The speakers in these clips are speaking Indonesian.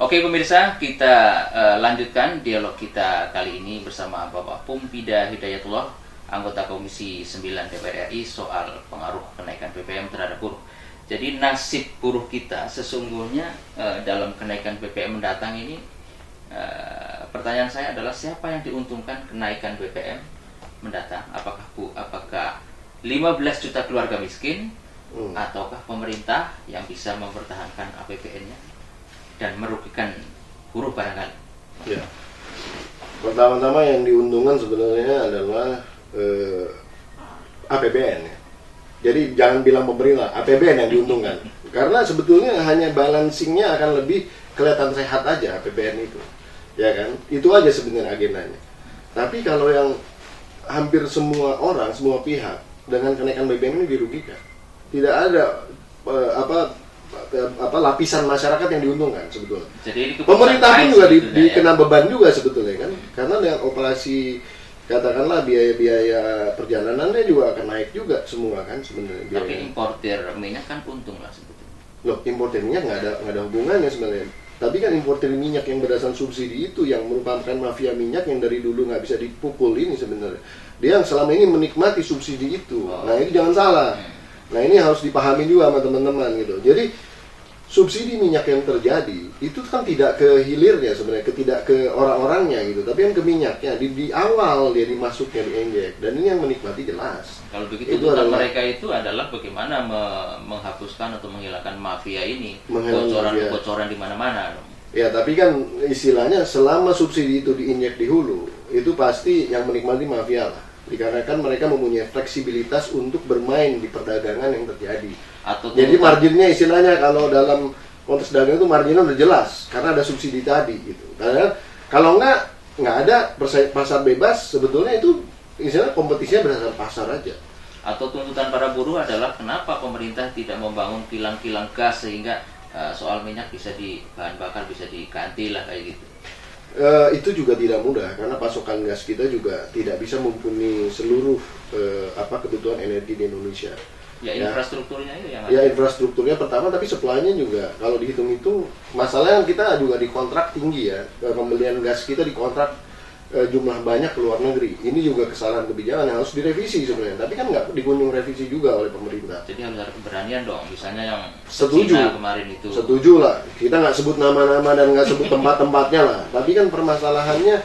Oke pemirsa, kita lanjutkan dialog kita kali ini bersama Bapak Pumpida Hidayatullah, anggota Komisi 9 DPR RI soal pengaruh kenaikan BBM terhadap buruh. Jadi nasib buruh kita sesungguhnya dalam kenaikan BBM mendatang ini, pertanyaan saya adalah siapa yang diuntungkan kenaikan BBM mendatang? Apakah 15 juta keluarga miskin ataukah pemerintah yang bisa mempertahankan APBN-nya dan merugikan buruh barangkali? Ya. Pertama-tama yang diuntungkan sebenarnya adalah APBN ya. Jadi jangan bilang pemerintah, APBN yang diuntungkan. Karena sebetulnya hanya balancingnya akan lebih kelihatan sehat aja APBN itu. Ya kan? Itu aja sebenarnya agendanya. Tapi kalau yang hampir semua orang, semua pihak dengan kenaikan BBM ini dirugikan. Tidak ada lapisan masyarakat yang diuntungkan sebetulnya. Jadi pemerintah pun juga dikena beban juga sebetulnya kan, karena dengan operasi katakanlah biaya-biaya perjalanannya juga akan naik juga semua kan sebenarnya. Tapi importir minyak kan untung lah sebetulnya. Loh, importir minyak nggak ada hubungannya sebenarnya. Tapi kan importir minyak yang berdasarkan subsidi itu yang merupakan mafia minyak yang dari dulu nggak bisa dipukul ini sebenarnya. Dia yang selama ini menikmati subsidi itu. Nah itu jangan salah. Nah ini harus dipahami juga sama teman-teman gitu. Jadi subsidi minyak yang terjadi itu kan tidak ke hilirnya sebenarnya, tidak ke orang-orangnya gitu, tapi yang ke minyaknya di awal dia dimasuknya diinjek, dan ini yang menikmati jelas. Kalau begitu tuntutan mereka itu adalah bagaimana menghapuskan atau menghilangkan mafia ini, bocoran di mana-mana. Ya tapi kan istilahnya selama subsidi itu diinjek di hulu, itu pasti yang menikmati mafia lah. Dikarenakan mereka mempunyai fleksibilitas untuk bermain di perdagangan yang terjadi. Jadi marginnya istilahnya kalau dalam konteks dagang itu marginnya udah jelas karena ada subsidi tadi gitu. Karena kalau nggak ada pasar bebas, sebetulnya itu istilah kompetisinya berdasarkan pasar aja. Atau tuntutan para buruh adalah kenapa pemerintah tidak membangun kilang-kilang gas sehingga soal minyak bahan bakar bisa diganti lah kayak gitu. Itu juga tidak mudah karena pasokan gas kita juga tidak bisa mumpuni seluruh kebutuhan energi di Indonesia. Infrastrukturnya itu yang infrastrukturnya pertama, tapi supply-nya juga kalau dihitung itu masalahnya kita juga dikontrak tinggi ya, pembelian gas kita dikontrak jumlah banyak ke luar negeri. Ini juga kesalahan kebijakan yang harus direvisi sebenarnya, tapi kan nggak dikunjung revisi juga oleh pemerintah. Jadi harus ada keberanian dong, misalnya yang China kemarin itu. Setuju lah, kita nggak sebut nama-nama dan nggak sebut tempat-tempatnya lah, tapi kan permasalahannya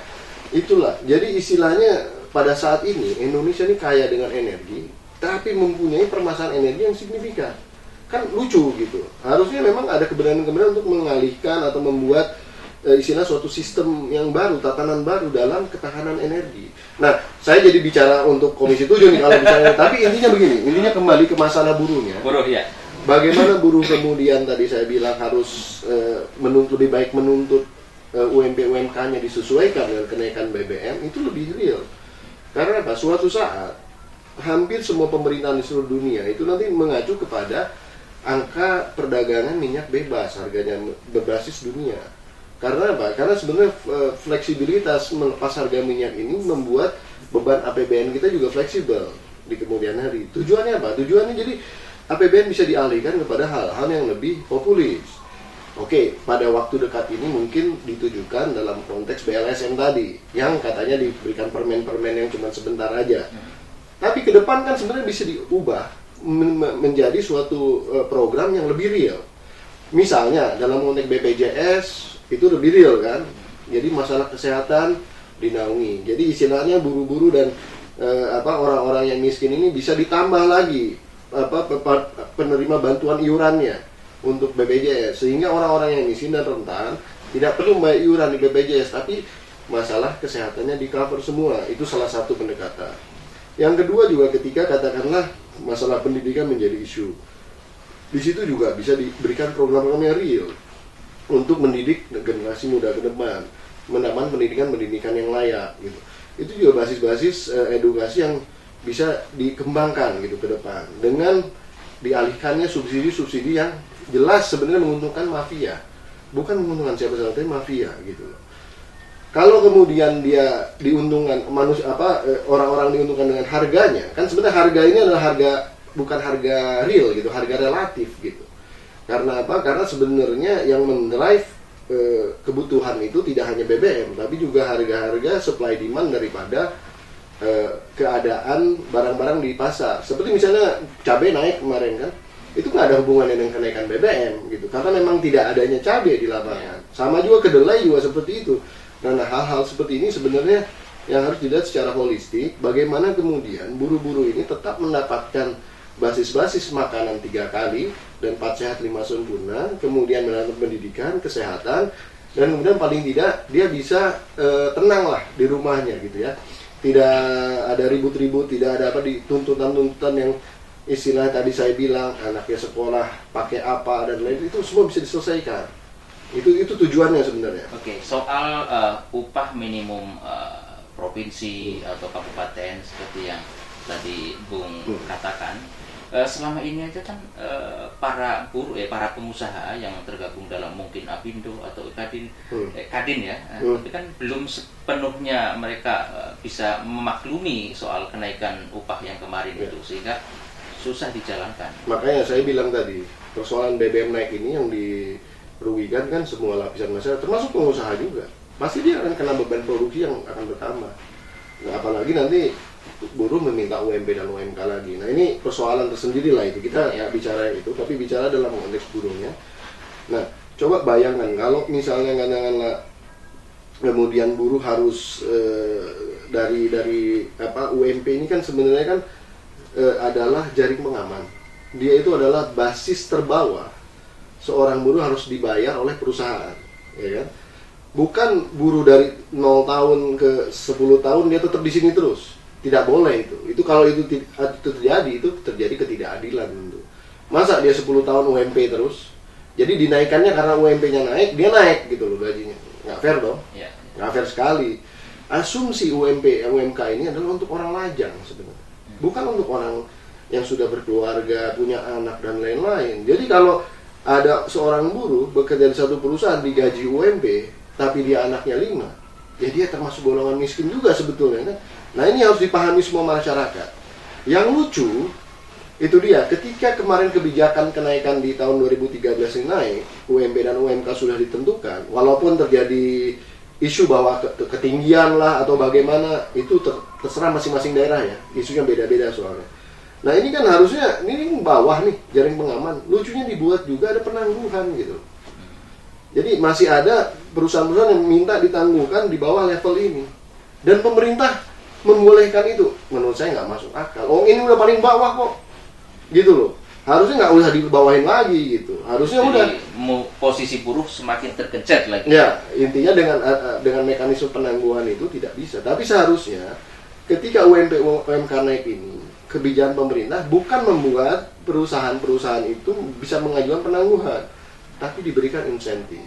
itulah. Jadi istilahnya pada saat ini Indonesia ini kaya dengan energi, tapi mempunyai permasalahan energi yang signifikan. Kan lucu gitu. Harusnya memang ada keberanian-keberanian untuk mengalihkan atau membuat istilah suatu sistem yang baru, tatanan baru dalam ketahanan energi. Nah, saya jadi bicara untuk Komisi 7 nih kalau misalnya, tapi intinya begini, intinya kembali ke masalah buruhnya. Buruh ya. Bagaimana buruh kemudian tadi saya bilang harus lebih baik menuntut UMP-UMK-nya disesuaikan dengan kenaikan BBM, itu lebih real. Karena apa? Suatu saat hampir semua pemerintahan di seluruh dunia itu nanti mengacu kepada angka perdagangan minyak bebas, harganya berbasis dunia. Karena apa? Karena sebenarnya fleksibilitas melepas harga minyak ini membuat beban APBN kita juga fleksibel di kemudian hari. Tujuannya apa? Tujuannya jadi APBN bisa dialihkan kepada hal-hal yang lebih populis. Oke, pada waktu dekat ini mungkin ditujukan dalam konteks BLSM tadi, yang katanya diberikan permen-permen yang cuma sebentar aja. Tapi ke depan kan sebenarnya bisa diubah menjadi suatu program yang lebih real. Misalnya dalam konteks BPJS itu lebih real kan, jadi masalah kesehatan dinaungi. Jadi istilahnya buru-buru dan orang-orang yang miskin ini bisa ditambah lagi penerima bantuan iurannya untuk BPJS, sehingga orang-orang yang miskin dan rentan tidak perlu membayar iuran di BPJS, tapi masalah kesehatannya di cover semua. Itu salah satu pendekatan. Yang kedua juga ketika katakanlah masalah pendidikan menjadi isu, di situ juga bisa diberikan program-program yang real untuk mendidik generasi muda ke depan, mendapatkan pendidikan yang layak gitu. Itu juga basis-basis edukasi yang bisa dikembangkan gitu ke depan dengan dialihkannya subsidi-subsidi yang jelas sebenarnya menguntungkan mafia, bukan menguntungkan siapa-siapa, tapi mafia gitu. Kalau kemudian dia diuntungkan orang-orang diuntungkan dengan harganya, kan sebenarnya harga ini adalah bukan harga real gitu, harga relatif gitu. Karena apa? Karena sebenarnya yang mendrive kebutuhan itu tidak hanya BBM, tapi juga harga-harga supply demand daripada keadaan barang-barang di pasar. Seperti misalnya cabai naik kemarin kan, itu nggak ada hubungannya dengan kenaikan BBM gitu, karena memang tidak adanya cabai di lapangan. Sama juga kedelai juga seperti itu. Nah, hal-hal seperti ini sebenarnya yang harus dilihat secara holistik, bagaimana kemudian buruh-buruh ini tetap mendapatkan basis-basis makanan 3 kali dan 4 sehat 5 sempurna, kemudian mendapat pendidikan, kesehatan, dan kemudian paling tidak dia bisa tenang lah di rumahnya gitu ya. Tidak ada ribut-ribut, tidak ada apa di tuntutan-tuntutan yang istilah tadi saya bilang anaknya sekolah pakai apa dan lain, itu semua bisa diselesaikan. Itu tujuannya sebenarnya. Oke, soal upah minimum provinsi atau kabupaten seperti yang tadi Bung katakan, selama ini aja kan para buruh, para pengusaha yang tergabung dalam mungkin Apindo atau Kadin, Kadin ya, tapi kan belum sepenuhnya mereka bisa memaklumi soal kenaikan upah yang kemarin itu, sehingga susah dijalankan. Makanya saya bilang tadi, persoalan BBM naik ini yang dirugikan kan semua lapisan masyarakat, termasuk pengusaha juga. Pasti dia akan kena beban produksi yang akan bertambah. Nah, apalagi nanti buruh meminta UMP dan UMK lagi. Nah, ini persoalan tersendiri lah itu. Kita nggak bicara itu, tapi bicara dalam konteks buruhnya. Nah, coba bayangkan kalau misalnya katakanlah kemudian buruh harus dari UMP ini kan sebenarnya kan adalah jaring pengaman. Dia itu adalah basis terbawah. Seorang buruh harus dibayar oleh perusahaan, ya kan? Bukan buruh dari 0 tahun ke 10 tahun dia tetap di sini terus. Tidak boleh itu. Itu kalau itu terjadi ketidakadilan gitu. Masa dia 10 tahun UMP terus? Jadi dinaikkannya karena UMP-nya naik, dia naik gitu loh gajinya. Nggak fair dong. Nggak fair sekali. Asumsi UMK ini adalah untuk orang lajang sebenarnya. Bukan untuk orang yang sudah berkeluarga, punya anak dan lain-lain. Jadi kalau ada seorang buruh bekerja di satu perusahaan digaji UMP, tapi dia anaknya 5, ya dia termasuk golongan miskin juga sebetulnya kan? Nah, ini harus dipahami semua masyarakat. Yang lucu itu dia, ketika kemarin kebijakan kenaikan di tahun 2013 ini naik, UMP dan UMK sudah ditentukan, walaupun terjadi isu bahwa ketinggian lah atau bagaimana, itu terserah masing-masing daerah ya, isunya beda-beda soalnya. Nah, ini kan harusnya, ini bawah nih, jaring pengaman, lucunya dibuat juga ada penangguhan gitu. Jadi masih ada perusahaan-perusahaan yang minta ditangguhkan di bawah level ini. Dan pemerintah membolehkan itu. Menurut saya nggak masuk akal. Oh, ini udah paling bawah kok. Gitu loh. Harusnya nggak usah dibawahin lagi gitu. Harusnya jadi, udah posisi buruh semakin tergencet lagi. Ya, intinya dengan mekanisme penangguhan itu tidak bisa. Tapi seharusnya ketika UMP UMK naik ini, kebijakan pemerintah bukan membuat perusahaan-perusahaan itu bisa mengajukan penangguhan, tapi diberikan insentif.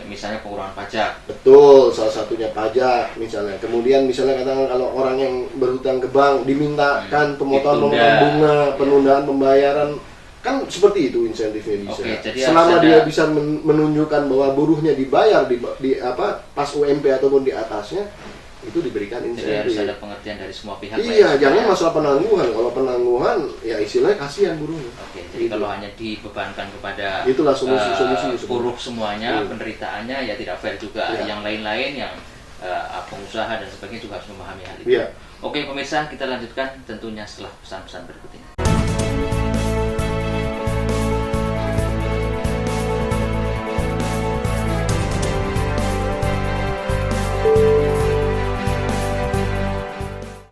Misalnya pengurangan pajak. Betul, salah satunya pajak misalnya. Kemudian misalnya katakan kalau orang yang berhutang ke bank dimintakan pemotongan bunga, penundaan pembayaran, kan seperti itu insentifnya bisa. Selama dia bisa menunjukkan bahwa buruhnya dibayar di pas UMP ataupun di atasnya, itu diberikan insentif. Jadi harus ada pengertian dari semua pihak. Iya, jangan masalah penangguhan. Kalau penangguhan, ya istilahnya kasihan buruhnya. Oke, jadi kalau hanya dibebankan kepada itulah solusi buruh semuanya, penderitaannya ya tidak fair juga. Yang lain-lain yang pengusaha dan sebagainya juga harus memahami hal itu. Oke, pemirsa, kita lanjutkan tentunya setelah pesan-pesan berikut ini.